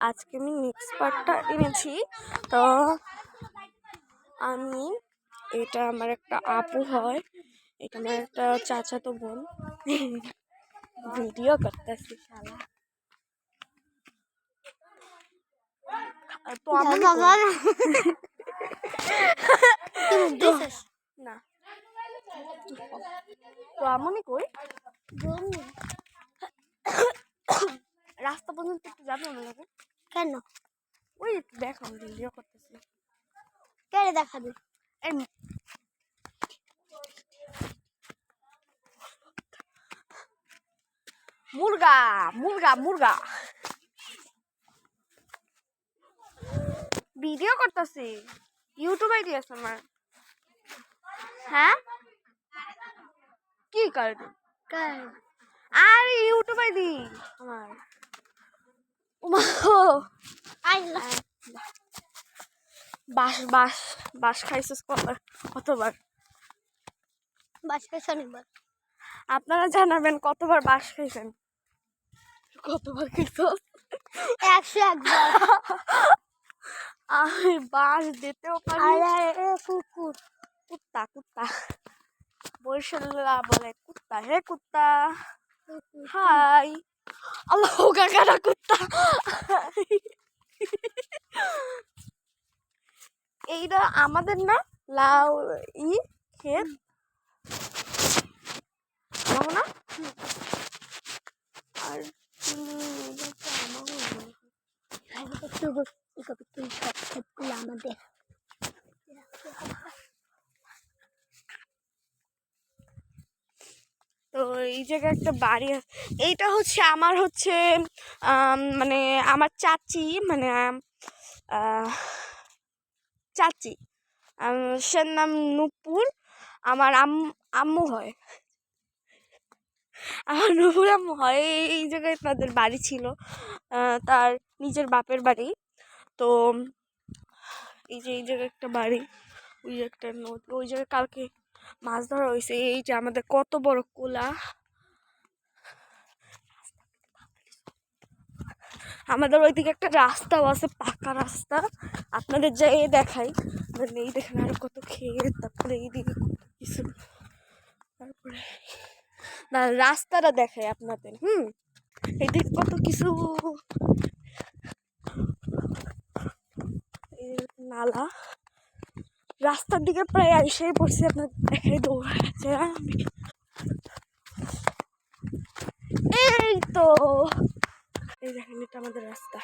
আজকে আমি নেক্সট পার্টটা এনেছি। তো আমি এটা আমার একটা আপু হয়, এটা আমার একটা চাচাতো বোন। ভিডিও করতেছি শালা। তো আমার না তো আমনি কই রাস্তা পর্যন্ত একটু যাবে আমাকে? কেন? ওই একটু দেখো আমি ভিডিও করতেছি। কে দেখাবে? এই মুরগা মুরগা মুরগা ভিডিও করতেছি, ইউটিউব আইডি আছে আমার। হ্যাঁ কি কারণ? আর ইউটিউব আইডি আমার। বাস বাস বাস খাইছিস কতবার? বাস খাইছ অনেকবার। আপনারা জানাবেন কতবার বাস খাইছেন? কতবার খাইছ? 101 বার। আমি বাস দিতেও পারি। কুকুর কুত্তা কুত্তা বরিশালা বলে কুত্তা। হে কুত্তা হাই। আল্লাহ কাকারা কুত্তা। এইটা আমাদের না লাউ ক্ষেত না। আর আমাদের তো এই জায়গায় একটা বাড়ি আছে। এইটা হচ্ছে আমার হচ্ছে মানে আমার চাচি, মানে চাচি, সে নাম নূপুর। আমার আম্মু হয়, আমার নূপুর আম্মু হয়। এই জায়গায় তাদের বাড়ি ছিল, তার নিজের বাপের বাড়ি। তো এই যে এই জায়গায় একটা বাড়ি, ওই একটা নদী, ওই জায়গায় কালকে মাছ ধরা হয়েছে। এই যে আমাদের কত বড় কোলা। আমাদের ওইদিকে একটা রাস্তাও আছে, পাকা রাস্তা, আপনাদের যাই দেখাই। এই দেখেন আরো কত ক্ষেত, তারপরে এইদিকে কিছু, তারপরে রাস্তাটা দেখাই আপনাদের। এইদিকে কত কিছু, নালা। রাস্তার দিকে প্রায় এসেই পড়ছি, আপনার দেখাই দৌড়াচ্ছে। এই তো এই দেখেন এটা আমাদের রাস্তা।